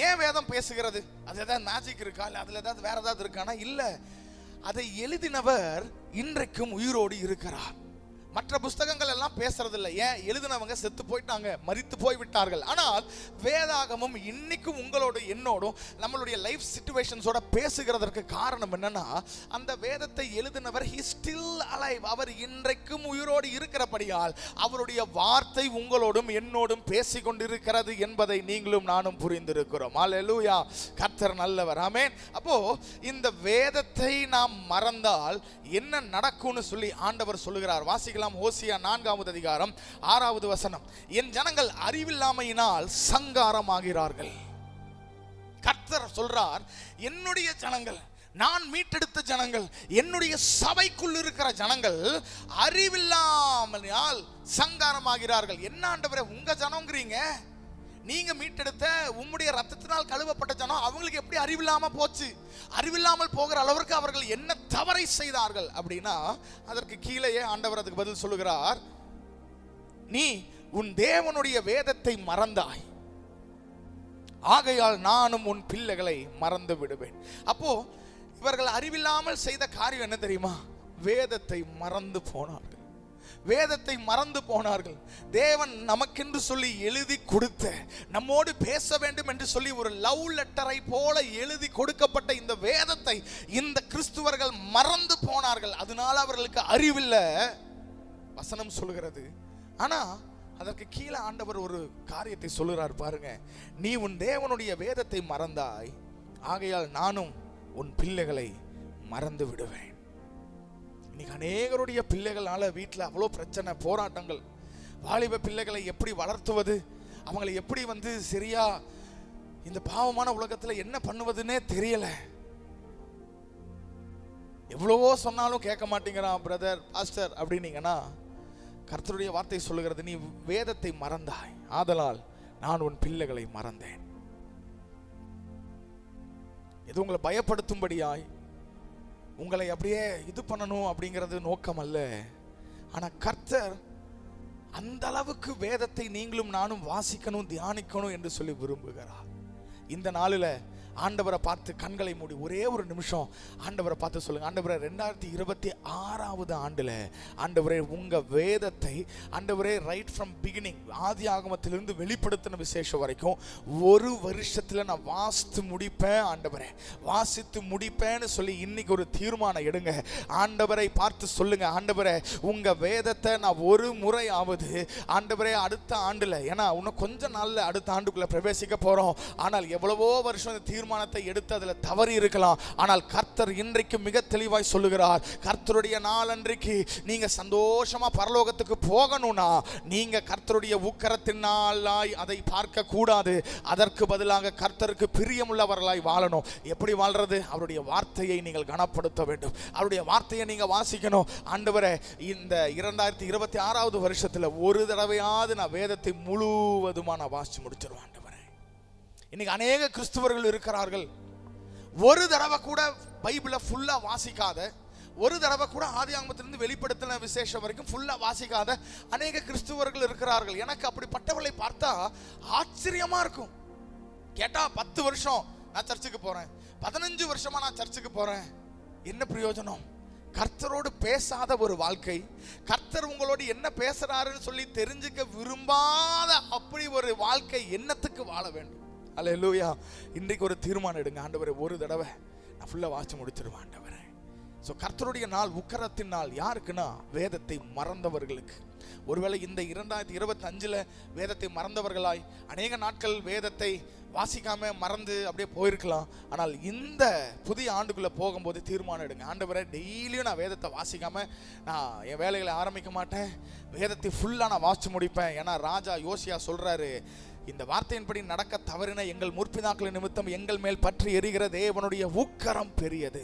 ஏன் வேதம் பேசுகிறது? அது ஏதாவது மேஜிக் இருக்கா, இல்லை அதுல ஏதாவது வேற ஏதாவது இருக்கானா? இல்லை, அதை எழுதினவர் இன்றைக்கும் உயிரோடு இருக்கிறார். மற்ற புஸ்தகங்கள் எல்லாம் பேசுறது இல்லை. ஏன்? எழுதினவங்க செத்து போயிட்டாங்க, மரித்து போய் விட்டார்கள். ஆனால் வேதாகமம் இன்னைக்கும் உங்களோட என்னோடும் நம்மளுடைய லைஃப் சிச்சுவேஷன்ஸோட பேசுகிறதற்கு காரணம் என்னன்னா, அந்த வேதத்தை எழுதினவர் he still alive. அவர் இன்றைக்கும் உயிரோடு இருக்கிறபடியால் அவருடைய வார்த்தை உங்களோடும் என்னோடும் பேசிக்கொண்டிருக்கிறது என்பதை நீங்களும் நானும் புரிந்திருக்கிறோம். அல்லேலூயா. கர்த்தர் நல்லவர். ஆமென். அப்போ இந்த வேதத்தை நாம் மறந்தால் என்ன நடக்கும்னு சொல்லி ஆண்டவர் சொல்லுகிறார். வாசிக்கலாம். ஓசியா 4வது அதிகாரம் 6வது வசனம். என் ஜனங்கள் அறிவில்லாமையினால் சங்காரமாகிறார்கள். கர்த்தர் சொல்றார், என்னுடைய ஜனங்கள், நான் மீட்டெடுத்த ஜனங்கள், என்னுடைய சபைக்குள் இருக்கிற ஜனங்கள் அறிவில்லாமையால் சங்காரமாகிறார்கள். என்ன ஆண்டவரே, உங்க ஜனங்கிறீங்க, நீங்க மீட்டெடுத்த உம்முடைய ரத்தத்தினால் கழுவப்பட்ட ஜனம், அவங்களுக்கு எப்படி அறிவில்லாம போச்சு? அறிவில்லாமல் போகிற அளவிற்கு அவர்கள் என்ன தவறை செய்தார்கள் அப்படின்னா, அதற்கு கீழேயே ஆண்டவர் அதுக்கு பதில் சொல்லுகிறார், நீ உன் தேவனுடைய வேதத்தை மறந்தாய், ஆகையால் நானும் உன் பிள்ளைகளை மறந்து விடுவேன். அப்போ இவர்கள் அறிவில்லாமல் செய்த காரியம் என்ன தெரியுமா? வேதத்தை மறந்து போனார்கள். வேதத்தை மறந்து போனார்கள். தேவன் நமக்கென்று சொல்லி எழுதி கொடுத்த, நம்மோடு பேச வேண்டும் என்று சொல்லி ஒரு லவ் லெட்டரை போல எழுதி கொடுக்கப்பட்ட இந்த வேதத்தை இந்த கிறிஸ்துவர்கள் மறந்து போனார்கள். அதனால அவர்களுக்கு அறிவில்லை வசனம் சொல்லுகிறது. ஆனா அதற்கு கீழே ஆண்டவர் ஒரு காரியத்தை சொல்லுறார் பாருங்க. நீ உன் தேவனுடைய வேதத்தை மறந்தாய், ஆகையால் நானும் உன் பிள்ளைகளை மறந்து விடுவேன். இன்னைக்கு அநேகருடைய பிள்ளைகளால வீட்டில் அவ்வளோ பிரச்சனை, போராட்டங்கள். வாலிப பிள்ளைகளை எப்படி வளர்த்துவது, அவங்களை எப்படி சரியா இந்த பாவமான உலகத்தில் என்ன பண்ணுவதுன்னே தெரியல. எவ்வளவோ சொன்னாலும் கேட்க மாட்டேங்கிறான் பிரதர், பாஸ்டர் அப்படின்னீங்கன்னா, கர்த்தருடைய வார்த்தை சொல்லுகிறது, நீ வேதத்தை மறந்தாய், ஆதலால் நான் உன் பிள்ளைகளை மறந்தேன். இது உங்களை பயப்படுத்தும்படியாய், உங்களை அப்படியே இது பண்ணணும் அப்படிங்கிறது நோக்கம் அல்ல. ஆனா கர்த்தர் அந்த அளவுக்கு வேதத்தை நீங்களும் நானும் வாசிக்கணும், தியானிக்கணும் என்று சொல்லி விரும்புகிறார். இந்த நாளில் ஆண்டவரை பார்த்து கண்களை மூடி ஒரே ஒரு நிமிஷம் ஆண்டவரை பார்த்து சொல்லுங்க, ஆண்டவரே 2026 ஆண்டுல ஆண்டவரே உங்க வேதத்தை ஆண்டவரே ரைட் ஃப்ரம் பிகினிங், ஆதி ஆகமத்திலிருந்து வெளிப்படுத்தின விசேஷம் வரைக்கும் ஒரு வருஷத்துல நான் வாசித்து முடிப்பேன் ஆண்டவரே, வாசித்து முடிப்பேன்னு சொல்லி இன்னைக்கு ஒரு தீர்மானம் எடுங்க. ஆண்டவரை பார்த்து சொல்லுங்க, ஆண்டவரே உங்க வேதத்தை நான் ஒரு முறையாவது ஆண்டவரே அடுத்த ஆண்டுல, ஏன்னா இன்னும் கொஞ்ச நாள்ல அடுத்த ஆண்டுக்குள்ள பிரவேசிக்க போறோம். ஆனால் எவ்வளவோ வருஷம் தீர்மானத்தை எடுத்து அதில் தவறி இருக்கலாம். ஆனால் கர்த்தர் இன்றைக்கு மிக தெளிவாய் சொல்லுகிறார், கர்த்தருடைய நாள் அன்றைக்கு நீங்க சந்தோஷமா பரலோகத்துக்கு போகணும்னா நீங்க கர்த்தருடைய உக்கரத்தின் நாளாய் அதை பார்க்க கூடாது. அதற்கு பதிலாக கர்த்தருக்கு பிரியமுள்ளவர்களாய் வாழணும். எப்படி வாழ்றது? அவருடைய வார்த்தையை நீங்கள் கனப்படுத்த வேண்டும், அவருடைய வார்த்தையை நீங்க வாசிக்கணும். ஆண்டவரே இந்த 2026 வருஷத்துல ஒரு தடவையாவது நான் வேதத்தை முழுவதுமா நான் வாசிச்சு முடிச்சிருவேன். இன்னைக்கு அநேக கிறிஸ்துவர்கள் இருக்கிறார்கள், ஒரு தடவை கூட பைபிளை ஃபுல்லா வாசிக்காத, ஒரு தடவை கூட ஆதி ஆகமத்திலிருந்து வெளிப்படுத்தின விசேஷம் வரைக்கும் ஃபுல்லா வாசிக்காத அநேக கிறிஸ்துவர்கள் இருக்கிறார்கள். எனக்கு அப்படிப்பட்டவர்களை பார்த்தா ஆச்சரியமா இருக்கும். கேட்டா 10 வருஷம் நான் சர்ச்சுக்கு போறேன், 15 வருஷமா நான் சர்ச்சுக்கு போறேன், என்ன பிரயோஜனம்? கர்த்தரோடு பேசாத ஒரு வாழ்க்கை, கர்த்தர் உங்களோடு என்ன பேசுறாருன்னு சொல்லி தெரிஞ்சுக்க விரும்பாத அப்படி ஒரு வாழ்க்கை என்னத்துக்கு வாழ வேண்டும்? அல்லேலூயா. இன்றைக்கு ஒரு தீர்மானம் எடுங்க, ஆண்டவரே ஒரு தடவை நான் ஃபுல்லா வாசிச்சு முடிச்சிருவேன் ஆண்டவரே. ஸோ கர்த்தருடைய நாள், உக்கரத்தின் நாள் யாருக்குன்னா வேதத்தை மறந்தவர்களுக்கு. ஒருவேளை இந்த 2025 வேதத்தை மறந்தவர்களாய் அநேக நாட்கள் வேதத்தை வாசிக்காம மறந்து அப்படியே போயிருக்கலாம். ஆனால் இந்த புதிய ஆண்டுக்குள்ள போகும்போது தீர்மானம் எடுங்க, ஆண்டவரே டெய்லியும் நான் வேதத்தை வாசிக்காம நான் என் வேலைகளை ஆரம்பிக்க மாட்டேன், வேதத்தை ஃபுல்லா நான் வாசிச்சு முடிப்பேன். ஏன்னா ராஜா யோசியா சொல்றாரு, இந்த வார்த்தையின்படி நடக்க தவறின எங்கள் முற்பிதாக்களின் நிமித்தம் எங்கள் மேல் பற்றி எரிகிற தேவனுடைய உக்கரம் பெரியது.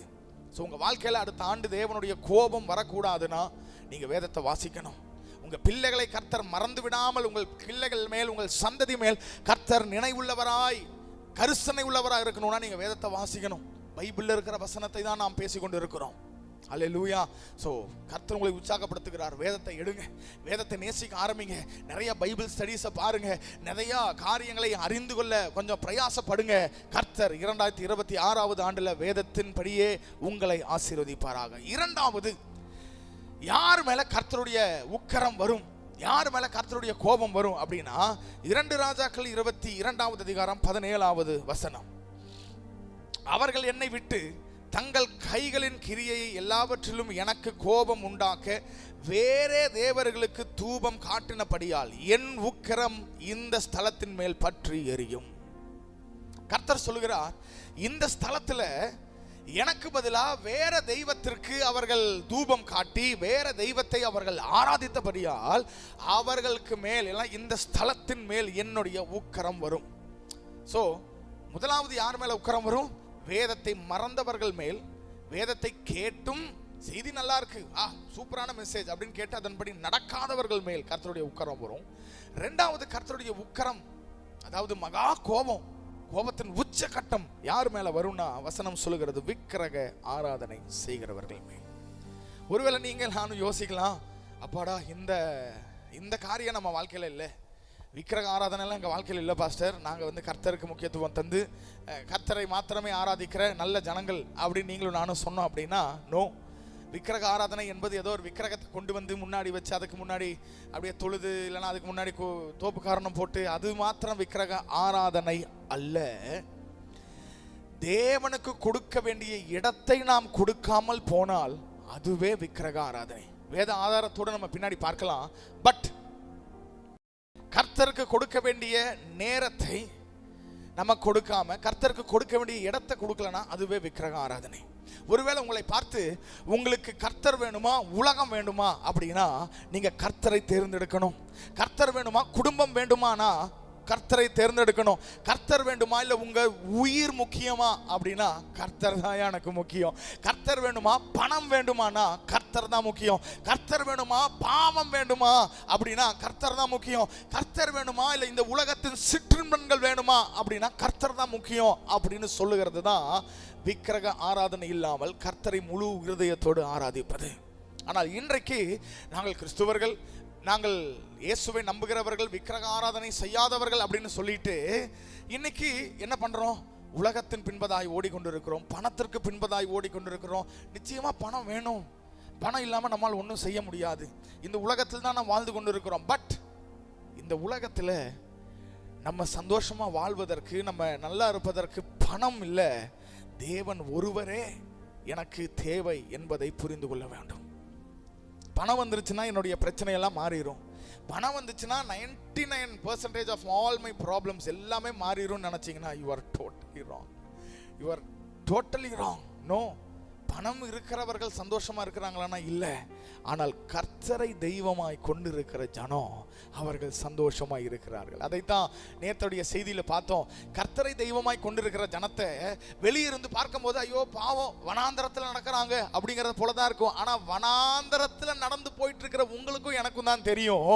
ஸோ உங்க வாழ்க்கையில அடுத்த ஆண்டு தேவனுடைய கோபம் வரக்கூடாதுன்னா நீங்க வேதத்தை வாசிக்கணும். உங்க பிள்ளைகளை கர்த்தர் மறந்து விடாமல், உங்கள் பிள்ளைகள் மேல், உங்கள் சந்ததி மேல் கர்த்தர் நினைவுள்ளவராய், கரிசனை உள்ளவராய் இருக்கணும்னா நீங்க வேதத்தை வாசிக்கணும். பைபிள்ல இருக்கிற வசனத்தை தான் நாம் பேசிக்கொண்டு இருக்கிறோம். அல்லேலூயா. ஸோ கர்த்தர் உங்களை உற்சாகப்படுத்துகிறார், வேதத்தை எடுங்க, வேதத்தை நேசிக்க ஆரம்பிங்க, நிறைய பைபிள் ஸ்டடீஸை பாருங்க, நிறைய காரியங்களை அறிந்து கொள்ள கொஞ்சம் பிரயாசப்படுங்க. கர்த்தர் 2026 ஆண்டுல வேதத்தின் படியே உங்களை ஆசீர்வதிப்பாராக. இரண்டாவது, யார் மேல கர்த்தருடைய உக்கரம் வரும், யார் மேல கர்த்தருடைய கோபம் வரும் அப்படின்னா 2 ராஜாக்கள் 22 அதிகாரம் 17 வசனம். அவர்கள் என்னை விட்டு தங்கள் கைகளின் கிரியை எல்லாவற்றிலும் எனக்கு கோபம் உண்டாக்க வேறே தேவர்களுக்கு தூபம் காட்டினபடியால் என் உக்கிரம் இந்த ஸ்தலத்தின் மேல் பற்றி எரியும். கர்த்தர் சொல்கிறார், இந்த ஸ்தலத்துல எனக்கு பதிலா வேற தெய்வத்திற்கு அவர்கள் தூபம் காட்டி வேற தெய்வத்தை அவர்கள் ஆராதித்தபடியால் அவர்களுக்கு மேல் எல்லாம் இந்த ஸ்தலத்தின் மேல் என்னுடைய உக்கிரம் வரும். சோ முதலாவது யார் மேல உக்கிரம் வரும்? வேதத்தை மறந்தவர்கள் மேல். வேதத்தை கேட்டும் செய்தி நல்லா இருக்கு, சூப்பரான மெசேஜ் அப்படின்னு கேட்டு அதன்படி நடக்காதவர்கள் மேல் கர்த்தருடைய உக்கரம் வரும். இரண்டாவது கர்த்தருடைய உக்கரம், அதாவது மகா கோபம், கோபத்தின் உச்சகட்டம் யார் மேல வரும்னா வசனம் சொல்லுகிறது, விக்கிரக ஆராதனை செய்கிறவர்கள் மேல். ஒருவேளை நீங்கள் நானும் யோசிக்கலாம், அப்பாடா இந்த காரியம் நம்ம வாழ்க்கையில இல்லை, விக்கிரக ஆராதனைலாம் எங்கள் வாழ்க்கையில் இல்லை பாஸ்டர், நாங்கள் கர்த்தருக்கு முக்கியத்துவம் தந்து கர்த்தரை மாத்திரமே ஆராதிக்கிற நல்ல ஜனங்கள் அப்படின்னு நீங்களும் நானும் சொன்னோம் அப்படின்னா நோ. விக்கிரக ஆராதனை என்பது ஏதோ ஒரு விக்கிரகத்தை கொண்டு வந்து முன்னாடி வச்சு அதுக்கு முன்னாடி அப்படியே தொழுது, இல்லைன்னா அதுக்கு முன்னாடி தோப்பு காரணம் போட்டு அது மாத்திரம் விக்கிரக ஆராதனை அல்ல. தேவனுக்கு கொடுக்க வேண்டிய இடத்தை நாம் கொடுக்காமல் போனால் அதுவே விக்கிரக ஆராதனை. வேத ஆதாரத்தோடு நம்ம பின்னாடி பார்க்கலாம். பட் கர்த்தருக்கு கொடுக்க வேண்டிய நேரத்தை நம்ம கொடுக்காம கர்த்தருக்கு கொடுக்க வேண்டிய இடத்தை கொடுக்கலனா அதுவே விக்கிரக ஆராதனை. ஒருவேளை உங்களை பார்த்து உங்களுக்கு கர்த்தர் வேணுமா உலகம் வேணுமா அப்படின்னா நீங்க கர்த்தரை தேர்ந்தெடுக்கணும். கர்த்தர் வேணுமா குடும்பம் வேண்டுமானா கர்த்தரை தேர்ந்தெடுக்கணும். கர்த்தர் வேண்டுமா இல்லை உங்க உயிர் முக்கியமா அப்படின்னா கர்த்தர் தான் எனக்கு முக்கியம். கர்த்தர் வேண்டுமா, பணம் வேண்டுமானா கர்த்தர் தான் முக்கியம். கர்த்தர் வேண்டுமா, பாவம் வேண்டுமா அப்படின்னா கர்த்தர் தான் முக்கியம். கர்த்தர் வேண்டுமா இல்லை இந்த உலகத்தின் சிற்றின்பங்கள் வேணுமா அப்படின்னா கர்த்தர் தான் முக்கியம் அப்படின்னு சொல்லுகிறது தான் விக்கிரக ஆராதனை இல்லாமல் கர்த்தரை முழு இருதயத்தோடு ஆராதிப்பது. ஆனால் இன்றைக்கு நாங்கள் கிறிஸ்துவர்கள், நாங்கள் இயேசுவை நம்புகிறவர்கள், விக்கிரக ஆராதனை செய்யாதவர்கள் அப்படின்னு சொல்லிட்டு இன்னைக்கு என்ன பண்றோம்? உலகத்தின் பின்பதாய் ஓடிக்கொண்டிருக்கிறோம், பணத்திற்கு பின்பதாய் ஓடிக்கொண்டிருக்கிறோம். நிச்சயமா பணம் வேணும், பணம் இல்லாம நம்மால் ஒன்றும் செய்ய முடியாது. இந்த உலகத்தில் தான் நாம் வாழ்ந்து கொண்டிருக்கிறோம். பட் இந்த உலகத்தில் நம்ம சந்தோஷமா வாழ்வதற்கு, நம்ம நல்லா இருப்பதற்கு பணம் இல்லை, தேவன் ஒருவரே எனக்கு தேவை என்பதை புரிந்து கொள்ள வேண்டும். பணம் வந்துருச்சுன்னா என்னுடைய பிரச்சனை எல்லாம் மாறிடும். பணம் வந்துச்சுன்னா 99% ஆஃப் ஆல் மை ப்ராப்ளம்ஸ் எல்லாமே மாறிடும் நினைச்சீங்கன்னா you are totally wrong. You are totally wrong. No, பணம் இருக்கிறவர்கள் சந்தோஷமா இருக்கிறாங்களான்னா இல்லை. ஆனால் கர்த்தரை தெய்வமாய் கொண்டு இருக்கிற ஜனம் அவர்கள் சந்தோஷமாய் இருக்கிறார்கள். அதைத்தான் நேற்றுடைய செய்தியில பார்த்தோம். கர்த்தரை தெய்வமாய் கொண்டிருக்கிற ஜனத்தை வெளியிருந்து பார்க்கும்போது ஐயோ பாவம் வனாந்தரத்தில் நடக்கிறாங்க அப்படிங்கிறது போலதான் இருக்கும். ஆனா வனாந்தரத்தில் நடந்து போயிட்டு இருக்கிற உங்களுக்கும் எனக்கும் தான் தெரியும்,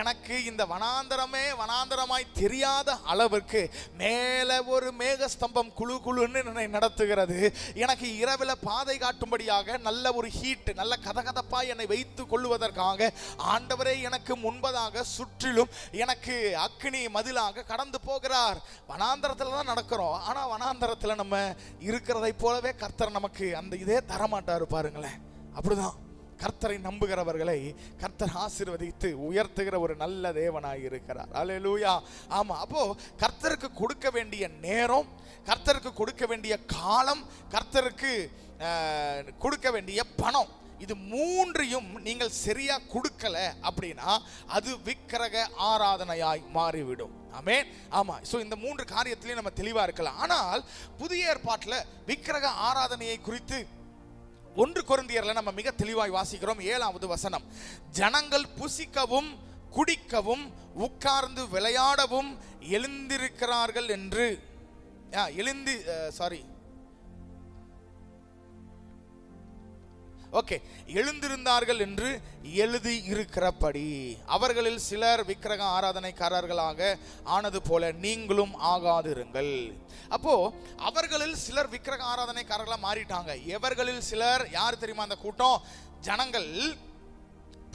எனக்கு இந்த வனாந்தரமே வனாந்தரமாய் தெரியாத அளவிற்கு மேல ஒரு மேக ஸ்தம்பம் குழு குழுன்னு என்னை நடத்துகிறது. எனக்கு இரவில் பாதை காட்டும்படியாக நல்ல ஒரு ஹீட், நல்ல கதகதப்பா என்னை வைத்துக் கொள்வதற்காக ஆண்டவரே எனக்கு முன்பதாக சுற்றிலும் எனக்கு அக்கினி மதிலாக கடந்து போகிறார். வனாந்தரத்தில் தான் நடக்கிறோம். ஆனா வனாந்தரத்தில் நம்ம இருக்கிறதை போலவே கர்த்தர் நமக்கு அந்த இதே தரமாட்டாரு பாருங்களேன். அப்படிதான் கர்த்தரை நம்புகிறவர்களை கர்த்தர் ஆசீர்வதித்து உயர்த்துகிற ஒரு நல்ல தேவனாய் இருக்கிறார். அல்லேலூயா. ஆமா, அப்போ கர்த்தருக்கு கொடுக்க வேண்டிய நேரம், கர்த்தருக்கு கொடுக்க வேண்டிய காலம், கர்த்தருக்கு கொடுக்க வேண்டிய பணம், இது மூன்றையும் நீங்கள் சரியா கொடுக்கல அப்படின்னா அது விக்கிரக ஆராதனையாய் மாறிவிடும். ஆமென். ஆமா, சோ இந்த மூன்று காரியத்திலையும் நம்ம தெளிவா இருக்கலாம். ஆனால் புதிய ஏற்பாட்டில் விக்கிரக ஆராதனையை குறித்து 1 கொரிந்தியர்ல நம்ம மிக தெளிவாய் வாசிக்கிறோம். 7வது வசனம், ஜனங்கள் புசிக்கவும் குடிக்கவும் உட்கார்ந்து விளையாடவும் எழுந்திருக்கிறார்கள் என்று எழுந்திருந்தார்கள் என்று எழுதி இருக்கிறபடி அவர்களில் சிலர் விக்கிரக ஆராதனைக்காரர்களாக ஆனது போல நீங்களும் ஆகாதிருங்கள். அப்போ அவர்களில் சிலர் விக்கிரக ஆராதனைக்காரர்களா மாறிட்டாங்க. எவர்களில் சிலர் யார் தெரியுமா? அந்த கூட்டம் ஜனங்கள்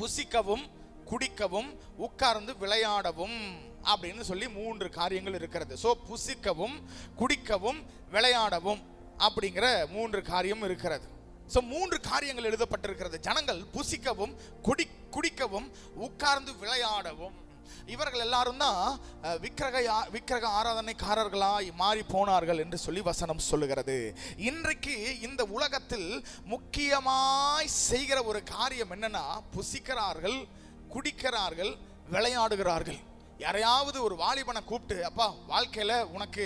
புசிக்கவும் குடிக்கவும் உட்கார்ந்து விளையாடவும் அப்படின்னு சொல்லி 3 காரியங்கள் இருக்கிறது. சோ புசிக்கவும் குடிக்கவும் விளையாடவும் அப்படிங்கிற 3 காரியம் இருக்கிறது. சோ 3 காரியங்கள் எழுதப்பட்டிருக்கிறது. ஜனங்கள் புசிக்கவும் குடிக்கவும் உட்கார்ந்து விளையாடவும். இவர்கள் எல்லாரும் தான் விக்கிரக ஆராதனைக்காரர்களாய் மாறி போனார்கள் என்று சொல்லி வசனம் சொல்லுகிறது. இன்றைக்கு இந்த உலகத்தில் முக்கியமாய் செய்கிற ஒரு காரியம் என்னன்னா, புசிக்கிறார்கள், குடிக்கிறார்கள், விளையாடுகிறார்கள். யாரையாவது ஒரு வாலிபனை கூப்பிட்டு, அப்பா வாழ்க்கையில உனக்கு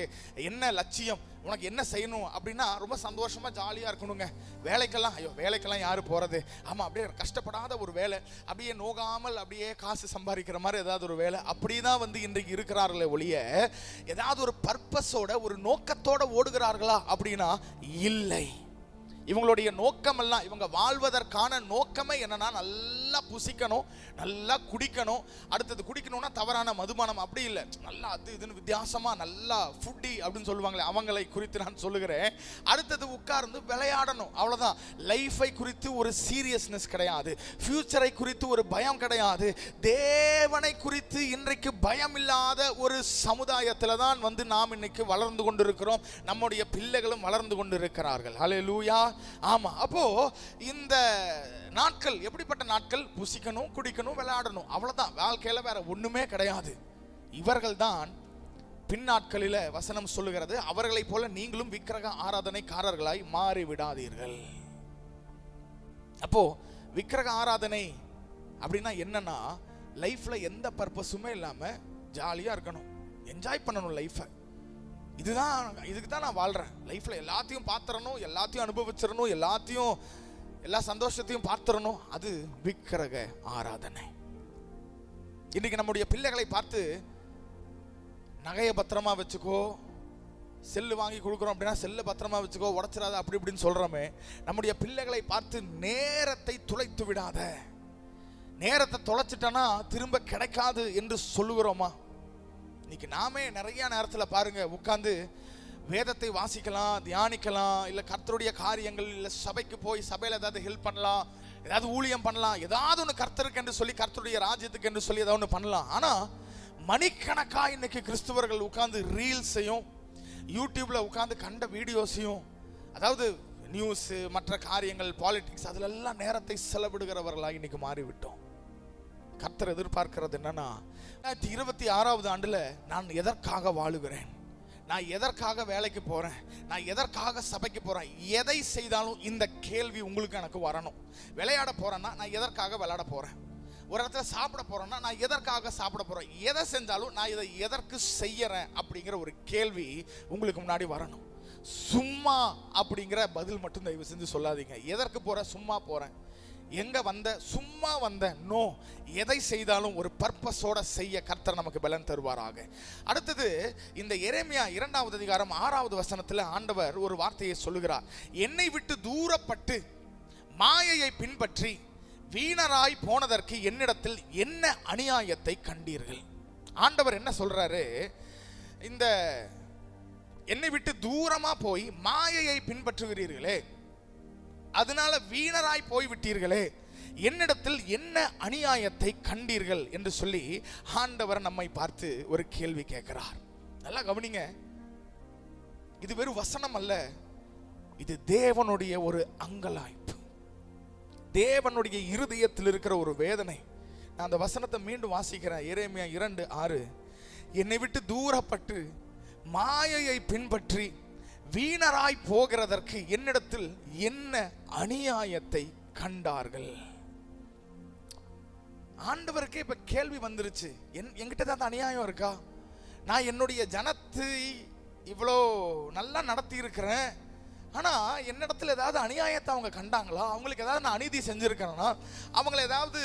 என்ன லட்சியம், உனக்கு என்ன செய்யணும் அப்படின்னா ரொம்ப சந்தோஷமா ஜாலியா இருக்கணுங்க. வேலைக்கெல்லாம் யாரு போறது? ஆமா, அப்படியே கஷ்டப்படாத ஒரு வேலை, அப்படியே நோகாமல் அப்படியே காசு சம்பாதிக்கிற மாதிரி ஏதாவது ஒரு வேலை, அப்படிதான் இன்றைக்கு இருக்கிறார்களே ஒழிய ஏதாவது ஒரு பர்பஸோட ஒரு நோக்கத்தோட ஓடுகிறார்களா அப்படின்னா இல்லை. இவங்களுடைய நோக்கம் எல்லாம், இவங்க வாழ்வதற்கான நோக்கமே என்னன்னா, நல்லா புசிக்கணும், நல்லா குடிக்கணும். அடுத்தது குடிக்கணும்னா தவறான மதுபானம் அப்படி இல்லை, நல்லா அது இதுன்னு வித்தியாசமா நல்லா ஃபுட்டி அப்படின்னு சொல்லுவாங்களே, அவங்களை குறித்து நான் சொல்லுகிறேன். அடுத்தது உட்கார்ந்து விளையாடணும், அவ்வளவுதான். லைஃபை குறித்து ஒரு சீரியஸ்னஸ் கிடையாது, ஃபியூச்சரை குறித்து ஒரு பயம் கிடையாது. தேவனை குறித்து இன்றைக்கு பயம் இல்லாத ஒரு சமுதாயத்தில் தான் நாம் இன்னைக்கு வளர்ந்து கொண்டிருக்கிறோம். நம்முடைய பிள்ளைகளும் வளர்ந்து கொண்டிருக்கிறார்கள். ஹல்லேலூயா. ஆமா, அப்போ இந்த நாட்கள் எப்படிப்பட்ட நாட்கள்? புசிக்கணும், குடிக்கணும், விளையாடணும், அவ்வளவுதான். வாழ்க்கையில வேற ஒண்ணுமே கிடையாது. இவர்கள் தான் பின்னாட்களில வசனம் சொல்லுகிறது, அவர்களை போல நீங்களும் விக்கிரக ஆராதனைக்காரர்களாய் மாறி விடாதீர்கள். அப்போ விக்கிரக ஆராதனை அப்படின்னா என்னன்னா, லைஃப்ல எந்த பர்பஸுமே இல்லாம ஜாலியா இருக்கணும், என்ஜாய் பண்ணணும் லைஃபை. இதுக்கு தான் நான் வாழ்றேன். லைஃப்ல எல்லாத்தையும் பார்த்துறணும், எல்லாத்தையும் அனுபவிச்சிடணும், எல்லா சந்தோஷத்தையும் பார்த்துடணும். அது விக்கிரக ஆராதனை. இன்னைக்கு நம்முடைய பிள்ளைகளை பார்த்து நகையை பத்திரமா வச்சுக்கோ, செல்லு வாங்கி கொடுக்குறோம் அப்படின்னா செல்லை பத்திரமா வச்சுக்கோ, உடச்சிடாத அப்படி இப்படின்னு சொல்றோமே. நம்முடைய பிள்ளைகளை பார்த்து நேரத்தை துளைத்து விடாத, நேரத்தை தொலைச்சிட்டனா திரும்ப கிடைக்காது என்று சொல்லுகிறோமா? இன்னைக்கு நாமே நிறைய நேரத்தில் பாருங்க, உட்கார்ந்து வேதத்தை வாசிக்கலாம், தியானிக்கலாம், இல்லை கர்த்தருடைய காரியங்கள், இல்லை சபைக்கு போய் சபையில் ஏதாவது ஹெல்ப் பண்ணலாம், ஏதாவது ஊழியம் பண்ணலாம், ஏதாவது ஒன்று கர்த்தருக்கு என்று சொல்லி, கர்த்தருடைய ராஜ்யத்துக்கு என்று சொல்லி ஏதாவது ஒன்று பண்ணலாம். ஆனால் மணிக்கணக்கா இன்னைக்கு கிறிஸ்துவர்கள் உட்கார்ந்து ரீல்ஸையும் யூடியூப்ல உட்கார்ந்து கண்ட வீடியோஸையும், அதாவது நியூஸ், மற்ற காரியங்கள், பாலிடிக்ஸ், அதிலெல்லாம் நேரத்தை செலவிடுகிறவர்களாக இன்னைக்கு மாறிவிட்டோம். கர்த்தர் எதிர்பார்க்கிறது என்னன்னா, 2026வது ஆண்டுல நான் எதற்காக வாழுகிறேன், நான் எதற்காக வேலைக்கு போறேன், நான் எதற்காக சபைக்கு போறேன், எதை செய்தாலும் இந்த கேள்வி உங்களுக்கு எனக்கு வரணும். விளையாட போறேன்னா நான் எதற்காக விளையாட போறேன், ஒரு இடத்துல சாப்பிட போறேன்னா நான் எதற்காக சாப்பிட போறேன், எதை செஞ்சாலும் நான் இதை எதற்கு செய்யறேன் அப்படிங்கிற ஒரு கேள்வி உங்களுக்கு முன்னாடி வரணும். சும்மா அப்படிங்கிற பதில் மட்டும் தயவு செஞ்சு சொல்லாதீங்க. எதற்கு போற, சும்மா போறேன், எங்க வந்த, சும்மா வந்த, நோ. எதை செய்தாலும் ஒரு பர்பஸோட செய்ய கர்த்தர் நமக்கு பலன் தருவாராக. அடுத்தது இந்த எரேமியா 2வது அதிகாரம் 6வது வசனத்தில் ஆண்டவர் ஒரு வார்த்தையை சொல்லுகிறார். என்னை விட்டு தூரப்பட்டு மாயையை பின்பற்றி வீணராய் போனதற்கு என்னிடத்தில் என்ன அநியாயத்தை கண்டீர்கள். ஆண்டவர் என்ன சொல்றாரு, இந்த என்னை விட்டு தூரமா போய் மாயையை பின்பற்றுகிறீர்களே, அதனால வீணராய் போய் விட்டீர்களே, என்னிடத்தில் என்ன அநியாயத்தை கண்டீர்கள் என்று சொல்லி ஆண்டவர் நம்மை பார்த்து ஒரு கேள்வி கேட்கிறார். நல்லா கவனிங்க, இது வெறும் வசனம் அல்ல, இது தேவனுடைய ஒரு அங்கலாய்ப்பு, தேவனுடைய இருதயத்தில் இருக்கிற ஒரு வேதனை. நான் அந்த வசனத்தை மீண்டும் வாசிக்கிறேன். எரேமியா 2:6. என்னை விட்டு தூரப்பட்டு மாயையை பின்பற்றி வீணராய் போகிறதற்கு என்னிடத்தில் என்ன அநியாயத்தை கண்டார்கள். ஆண்டவருக்கே இப்ப கேள்வி வந்துருச்சு, என்கிட்ட தான் அநியாயம் இருக்கா? நான் என்னுடைய ஜனத்தை இவ்வளோ நல்லா நடத்தி இருக்கிறேன், ஆனா என்னிடத்துல ஏதாவது அநியாயத்தை அவங்க கண்டாங்களா? அவங்களுக்கு ஏதாவது நான் அநீதி செஞ்சிருக்கேன்னா, அவங்களை ஏதாவது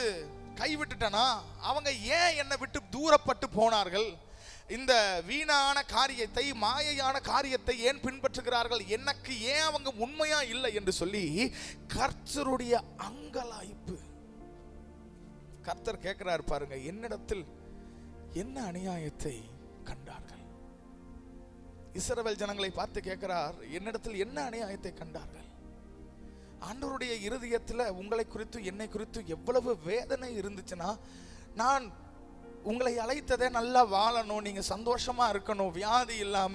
கைவிட்டுட்டேனா? அவங்க ஏன் என்னை விட்டு தூரப்பட்டு போனார்கள்? இந்த வீணான காரியத்தை, மாயையான காரியத்தை ஏன் பின்பற்றுகிறார்கள்? எனக்கு ஏன் அவங்க உண்மையா இல்லை என்று சொல்லி கர்த்தருடைய அங்கலாய்ப்பு. கர்த்தர் கேட்கிறார் பாருங்க, என்னிடத்தில் என்ன அநியாயத்தை கண்டார்கள்? இஸ்ரவேல் ஜனங்களை பார்த்து கேட்கிறார், என்னிடத்தில் என்ன அநியாயத்தை கண்டார்கள்? ஆண்டவருடைய இருதயத்தில் உங்களை குறித்து, என்னை குறித்து எவ்வளவு வேதனை இருந்துச்சுன்னா, நான் உங்களை அழைத்ததே நல்லா வாழணும், நீங்க சந்தோஷமா இருக்கணும், வியாதி இல்லாம,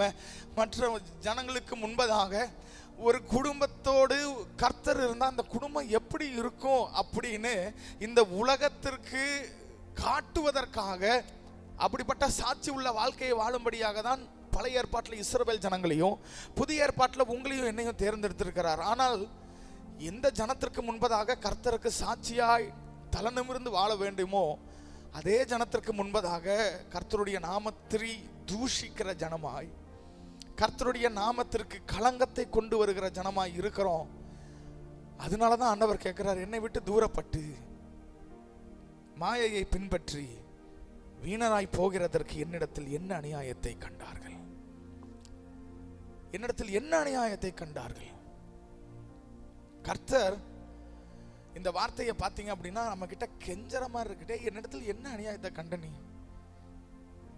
மற்ற ஜனங்களுக்கு முன்பதாக ஒரு குடும்பத்தோடு கர்த்தர் இருந்தால் அந்த குடும்பம் எப்படி இருக்கும் அப்படின்னு இந்த உலகத்திற்கு காட்டுவதற்காக அப்படிப்பட்ட சாட்சி உள்ள வாழ்க்கையை வாழும்படியாக தான் பழைய ஏற்பாட்டில் இஸ்ரவேல் ஜனங்களையும் புதிய ஏற்பாட்டில் உங்களையும் என்னையும் தேர்ந்தெடுத்திருக்கிறார். ஆனால் எந்த ஜனத்திற்கு முன்பதாக கர்த்தருக்கு சாட்சியாய் தலை நிமிர்ந்து வாழ வேண்டுமோ அதே ஜனத்திற்கு முன்பதாக கர்த்தருடைய நாமத்தை தூஷிக்கிற ஜனமாய், கர்த்தருடைய நாமத்திற்கு களங்கத்தை கொண்டு வருகிற ஜனமாய் இருக்கிறோம். அதனாலதான் ஆண்டவர் கேட்கிறார், என்னை விட்டு தூரப்பட்டு மாயையை பின்பற்றி வீணராய் போகிறதற்கு என்னிடத்தில் என்ன அநியாயத்தை கண்டார்கள்? என்னிடத்தில் என்ன அநியாயத்தை கண்டார்கள்? கர்த்தர் இந்த வார்த்தையை பார்த்தீங்க அப்படின்னா நம்ம கிட்ட கெஞ்சற மாதிரி இருக்கட்டே, என்னிடத்தில் என்ன அநியாயத்தை கண்ட? நீ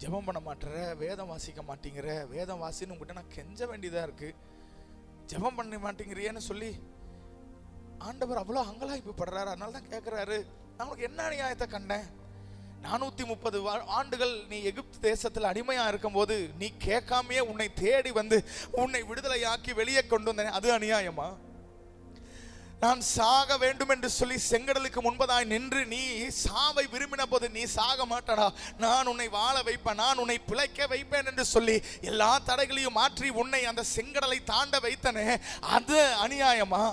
ஜெபம் பண்ண மாட்டேற, வேதம் வாசிக்க மாட்டேங்கிற, வேதம் வாசின்னு உங்ககிட்ட நான் கெஞ்ச வேண்டியதா இருக்கு, ஜெபம் பண்ண மாட்டேங்கிறியேன்னு சொல்லி ஆண்டவர் அவ்வளோ அங்கலாய்ப்பு படுறாரு. அதனால தான் கேட்கிறாரு, நான் உனக்கு என்ன அநியாயத்தை கண்டேன்? 430 ஆண்டுகள் நீ எகிப்து தேசத்தில் அடிமையா இருக்கும் போது நீ கேட்காமையே உன்னை தேடி வந்து உன்னை விடுதலையாக்கி வெளியே கொண்டு வந்தேன், அது அநியாயமா? நான் சாக வேண்டும் என்று சொல்லி செங்கடலுக்கு முன்பதாய் நின்று நீ சாவை விரும்பின போது நீ சாக மாட்டடா, நான் உன்னை வாழ வைப்பேன், நான் உன்னை பிழைக்க வைப்பேன் என்று சொல்லி எல்லா தடைகளையும் மாற்றி உன்னை அந்த செங்கடலை தாண்ட வைத்தனே, அது அநியாயமா?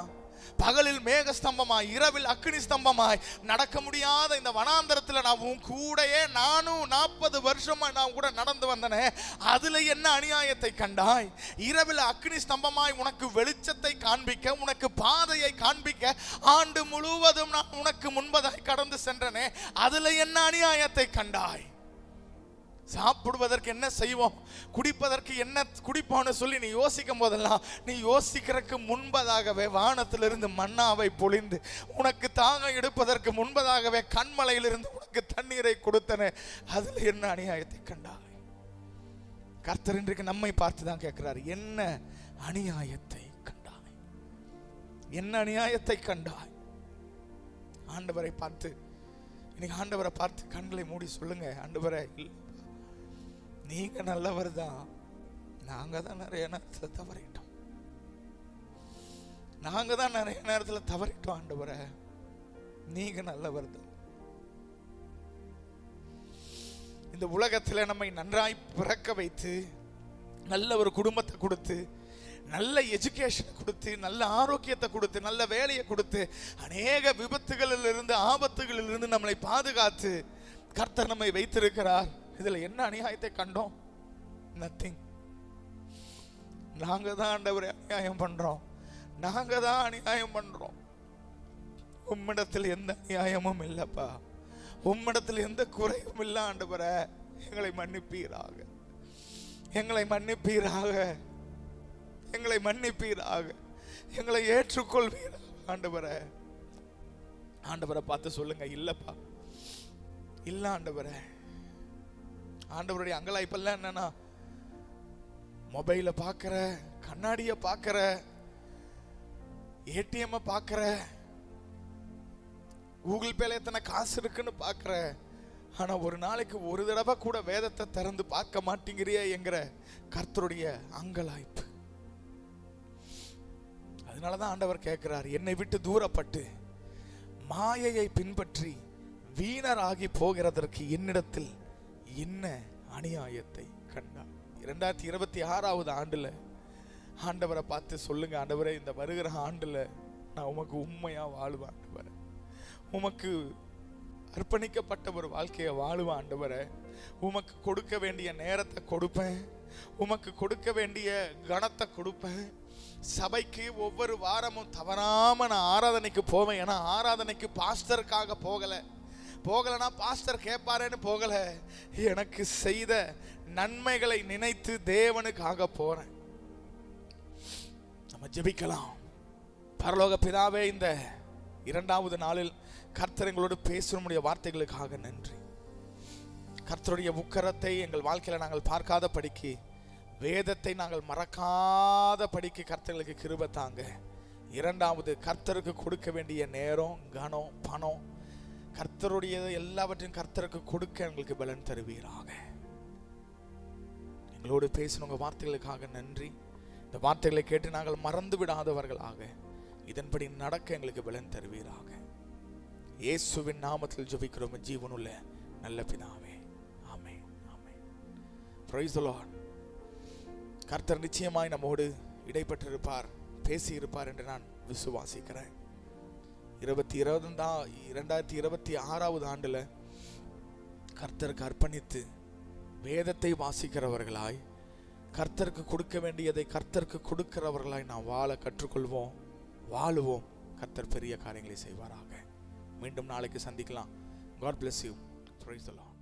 பகலில் மேக ஸ்தம்பமாய் இரவில் அக்னி ஸ்தம்பமாய் நடக்க முடியாத இந்த வனாந்தரத்தில் நான் உன் கூடயே நானும் 40 வருஷமா நான் கூட நடந்து வந்தனே, அதுல என்ன அநியாயத்தை கண்டாய்? இரவில் அக்னி ஸ்தம்பமாய் உனக்கு வெளிச்சத்தை காண்பிக்க, உனக்கு பாதையை காண்பிக்க ஆண்டு முழுவதும் நான் உனக்கு முன்பதாய் கடந்து சென்றனே, அதுல என்ன அநியாயத்தை கண்டாய்? சாப்பிடுவதற்கு என்ன செய்வோம், குடிப்பதற்கு என்ன குடிப்போம்னு சொல்லி நீ யோசிக்கும் போதெல்லாம், நீ யோசிக்கிறதுக்கு முன்பதாகவே வானத்திலிருந்து மன்னாவை பொழிந்து, உனக்கு தாகம் எடுப்பதற்கு முன்பதாகவே கண்மலையிலிருந்து உனக்கு தண்ணீரை கொடுத்தன. அதுல என்ன அநியாயத்தை கண்டாய்? கர்த்தர் இன்றைக்கு நம்மை பார்த்து தான் கேட்கிறார், என்ன அநியாயத்தை கண்டாய்? என்ன அநியாயத்தை கண்டாய்? ஆண்டவரை பார்த்து இன்னைக்கு ஆண்டவரை பார்த்து கண்களை மூடி சொல்லுங்க, ஆண்டவரே, நீங்க நல்லவர் தான், நாங்க தான் நிறைய நேரத்தில் தவறிட்டோம், நாங்க தான் நிறைய நேரத்தில் தவறிட்டோம். ஆண்டவரே, நீங்க நல்லவர் தான். இந்த உலகத்தில் நம்மை நன்றாய் பிறக்க வைத்து, நல்ல ஒரு குடும்பத்தை கொடுத்து, நல்ல எஜுகேஷனை கொடுத்து, நல்ல ஆரோக்கியத்தை கொடுத்து, நல்ல வேலையை கொடுத்து, அநேக விபத்துகளிலிருந்து ஆபத்துகளிலிருந்து நம்மளை பாதுகாத்து கர்த்தர் நம்மை வைத்திருக்கிறார். இதுல என்ன அநியாயத்தை கண்டோம்? நத்திங். நாங்க தான் ஆண்டவரே அநியாயம் பண்றோம், நாங்க தான் அநியாயம் பண்றோம். உம்மிடத்தில் எந்த அநியாயமும் இல்லப்பா, உம்மிடத்தில் எந்த குறையும் இல்லை. ஆண்டவரே, எங்களை மன்னிப்பீராக, எங்களை மன்னிப்பீராக, எங்களை மன்னிப்பீராக, எங்களை ஏற்றுக்கொள்வீராக. ஆண்டவரே, ஆண்டவரை பார்த்து சொல்லுங்க, இல்லப்பா, இல்ல ஆண்டவரே. ஆண்டவருடைய அங்கலாய்ப்பெல்லாம் என்னன்னா, மொபைல பார்க்கிற, கண்ணாடிய பார்க்கிற, ஏடிஎம் பார்க்கிற, கூகுள் பேல எத்தனை காசு இருக்குன்னு பார்க்கிற, ஆனா ஒரு நாளைக்கு ஒரு தடவை கூட வேதத்தை திறந்து பார்க்க மாட்டேங்கிறியே என்கிற கர்த்தருடைய அங்கலாய்ப்பு. அதனாலதான் ஆண்டவர் கேட்கிறார், என்னை விட்டு தூரப்பட்டு மாயையை பின்பற்றி வீணராகி போகிறதற்கு என்னிடத்தில் என்ன அநியாயத்தை கண்டார். 2026 ஆண்டுல ஆண்டவரை பார்த்து சொல்லுங்க, ஆண்டவரே, இந்த வருகிற ஆண்டுல நான் உமக்கு உண்மையா வாழுவேன் ஆண்டவரே, உமக்கு அர்ப்பணிக்கப்பட்ட ஒரு வாழ்க்கையை வாழுவேன் ஆண்டவரே, உமக்கு கொடுக்க வேண்டிய நேரத்தை கொடுப்பேன், உமக்கு கொடுக்க வேண்டிய கனத்தை கொடுப்பேன். சபைக்கு ஒவ்வொரு வாரமும் தவறாம நான் ஆராதனைக்கு போவேன். ஏன்னா ஆராதனைக்கு பாஸ்டருக்காக போகலனா பாஸ்டர் கேட்பாரேன்னு போகல, எனக்கு செய்த நன்மைகளை நினைத்து தேவனுக்காக போறேன். நம்ம ஜெபிக்கலாம். பரலோக பிதாவே, இந்த 2வது நாளில் கர்த்தர் எங்களோடு பேசும் வார்த்தைகளுக்காக நன்றி. கர்த்தருடைய உக்கரத்தை எங்கள் வாழ்க்கையில நாங்கள் பார்க்காத படிக்கு, வேதத்தை நாங்கள் மறக்காத படிக்கு கர்த்தர்களுக்கு கிருபை தாங்க. 2வது, கர்த்தருக்கு கொடுக்க வேண்டிய நேரம், கனம், பணம், கர்த்தருடைய எல்லாவற்றையும் கர்த்தருக்கு கொடுக்க எங்களுக்கு பலன் தருவீராக. எங்களோடு பேசின உங்க வார்த்தைகளுக்காக நன்றி. இந்த வார்த்தைகளை கேட்டு நாங்கள் மறந்து விடாதவர்களாக இதன்படி நடக்க எங்களுக்கு பலன் தருவீராக. இயேசுவின் நாமத்தில் ஜெபிக்கிறோம் ஜீவனுள்ள நல்ல பிதாவே, ஆமென், ஆமென். Praise the Lord. கர்த்தர் நிச்சயமாய் நம்மோடு இடைப்பட்டிருப்பார், பேசி இருப்பார் என்று நான் விசுவாசிக்கிறேன். 2026 ஆண்டுல கர்த்தருக்கு அர்ப்பணித்து வேதத்தை வாசிக்கிறவர்களாய், கர்த்தருக்கு கொடுக்க வேண்டியதை கர்த்தருக்கு கொடுக்கிறவர்களாய் நாம் வாழ கற்றுக்கொள்வோம், வாழுவோம். கர்த்தர் பெரிய காரியங்களை செய்வாராக. மீண்டும் நாளைக்கு சந்திக்கலாம். God bless you. Praise the Lord.